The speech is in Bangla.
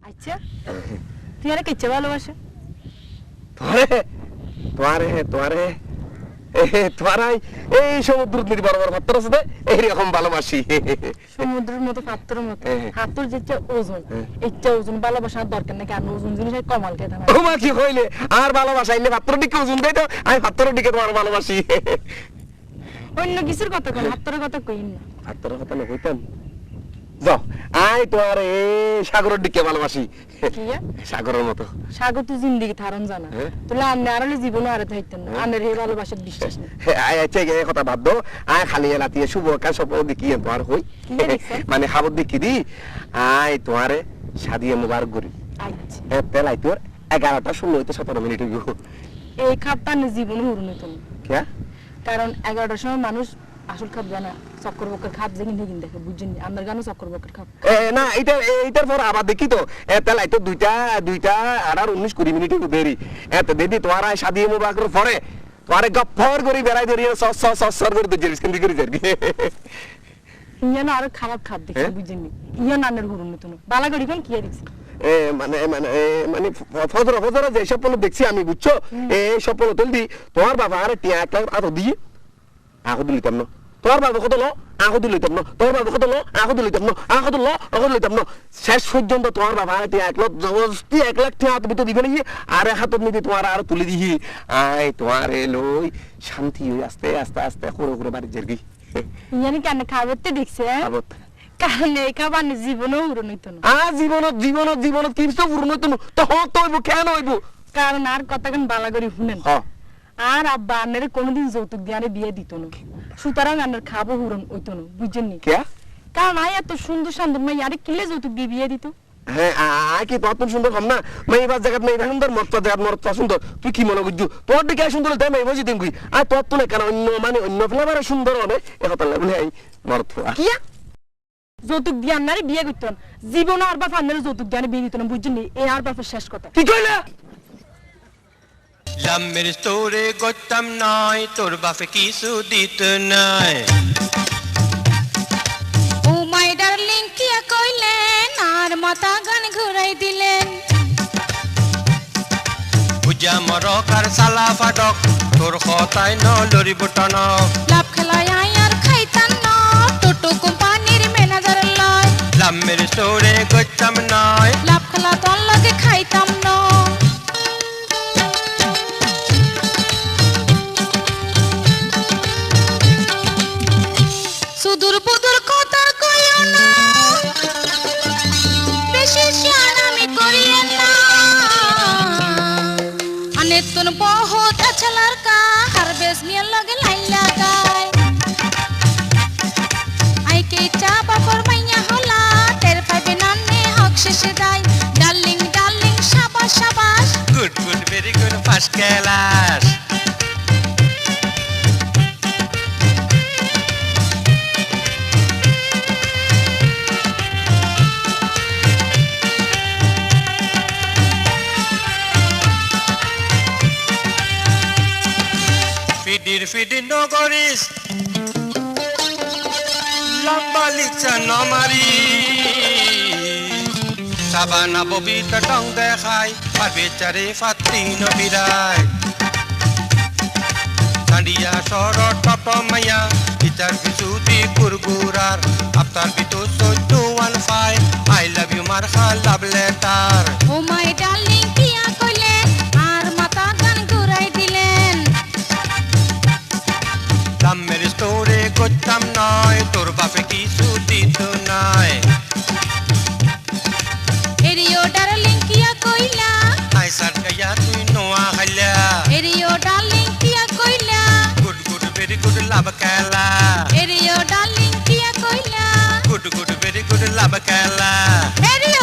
আচ্ছা তুই আর কিচ্ছে ভালোবাসে তোমারে তোমারে তোমারাই এই সমুদ্র বড় বড় পাত্র আছে এইরকম ভালোবাসি সমুদ্রের মতো পাত্রের মতো হাতর যেটা ওজন ইচ্ছা ওজন ভালোবাসার দরকার নাকি আর ওজন জিনিস কমাল খেতে না তোমার কি হইলে আর ভালোবাসা ইলে পাত্র দিকে ওজন দেই তো আমি পাত্রের দিকে তোমার ভালোবাসি অন্য কিছুর কথা কই হাতরের কথা কই না পাত্রের কথা না কইতাম যাও আই তোমার এই সাগরের দিকে ভালোবাসি সাগরের মতো সাগর তো জিন্দেগি থারন জানা তুলে আমি আর জীবন আর থাকতেন না আনের এই ভালোবাসার বিশ্বাস নেই আই আচ্ছা এই কথা বাদ দাও আই খালি এলাতিয়ে শুভ কাজ সব দেখি তোমার হই মানে খাবার দেখি দি আই তোমারে শাদিয়ে মোবারক করি আচ্ছা তেলাই তোর 11টা 16 হইতে 17 মিনিট হইব এই খাপটা না জীবন হুরুন হইতো না কে কারণ 11টার সময় মানুষ আসল খাপ জানা চক্কর বক্কর খাপ যেদিন দেখেন দেখে বুঝছেন আমার গানও চক্কর বক্কর খাপ না এইটার পর আবার দেখি তো তেলাই তো দুইটা আর 19-20 মিনিট দেরি এত দিদি তোমার শাদিয়ে মোবারকের পরে তোমারে গফর করে বেড়াই ধরিয়ে সর করে তো জিনিস কিন্তু করে যাবি ইয়ানো আর খারাপ খাপ দেখি বুঝছেন ইয়া নানের হুরুন হইতো না বালা গড়ি কোন কি দেখছি মানে ফজর যে স্বপ্ন দেখছি আমি বুঝছো এই স্বপ্ন তুলদি তোমার বাবা আরে টিয়া একটা আতো দিয়ে আঁকো দিলিতাম না তোমার বাবা কত লো আঁকো দিলিতাম না তোমার বাবা কত লো আঁকো দিলিতাম না আঁকো দিলিতাম না শেষ পর্যন্ত তোমার বাবা আরে টিয়া 1 লাখ টিয়া তুমি তো দিবে না আর হাতত নিতে তোমার আর তুলে দিহি আই তোমার লই শান্তি হই আস্তে আস্তে আস্তে করে বাড়ি যাবি ইয়ানি কেন খাবতে দেখছে খাবত কারণ এই খাবার জীবনও উড়ন হইতো না জীবন কিছু উড়ন হইতো না তো হতো হইব কেন হইব কারণ আর কথা কেন বালা করে শুনেন আর আব্বা আন্নের কোনোদিন যৌতুক দিয়ে বিয়ে দিত না সুতরাং আন্নের খাবো হুরন হইতো না বুঝছেন নি কারণ আয় এত সুন্দর সুন্দর মাই আরে কিলে যৌতুক দিয়ে বিয়ে দিত হ্যাঁ আয় কি তত সুন্দর হম না মেয়েবার জায়গা মেয়েবার সুন্দর মত জায়গা মত সুন্দর তুই কি মনে বুঝছু তোর দিকে সুন্দর তাই মেয়ে বুঝি দিন আর তোর তো না কেন অন্য ফ্লেভারে সুন্দর হবে একথা লাগলে এই মরত কি যৌতুক দিয়ে আন্নারে বিয়ে করতো না জীবন আর বাপ আন্নারে যৌতুক দিয়ে বিয়ে দিত না বুঝছেন নি এই আর বাপের শেষ কথা কি কইলা লামের তোরে গতাম নাই তোর বাপে কিছু দিত নাই ও মাই ডার্লিং কি কইলেন আর মাথা গান ঘুরাই দিলেন পূজা মরক আর সালা ফাটক তোর কথাই ন লরি বটন লাভ খেলায় আর খাইতাম না টোটো কোম্পানির ম্যানেজার লয় লামের তোরে গতাম নাই লাভ খেলা তোর লগে খাইতাম না সুদূর বুদুর কথা কইও না বেশি শান আমি করিও না अनेतन बहुत अच्छा लड़का हर बेस में लगे लाइन लगाए आई के चापा पर मैया होला तेरे पाए नाने अक्षय से दाई डार्लिंग डार्लिंग शाबाश शाबाश good very good first class ফিডির নগরিস লম্বা লিখছে নমারি সাবানা ববিতা টং দেখাই আর বেচারে ফাত্রি নবিরাই সান্ডিয়া সর টপ মাইয়া ইতার বিসুতি কুরগুরার আফতার বিতো 1415 আই লাভ ইউ মারখা লাভ লেটার ও মাই ডার্লিং কিয়া কইলেন আর মাথা গান ঘুরাই দিলেন লামের স্টোরে করতাম নয় তোর বাপে কিছু দিত নাই এরিও ডার্লিং কিয়া কইলা আই সার গায়া তুই নোয়া খাইলা এরিও ডার্লিং কিয়া কইলা গুড ভেরি গুড লাভ খেলা এরিও ডার্লিং কিয়া কইলা গুড ভেরি গুড লাভ খেলা এরিও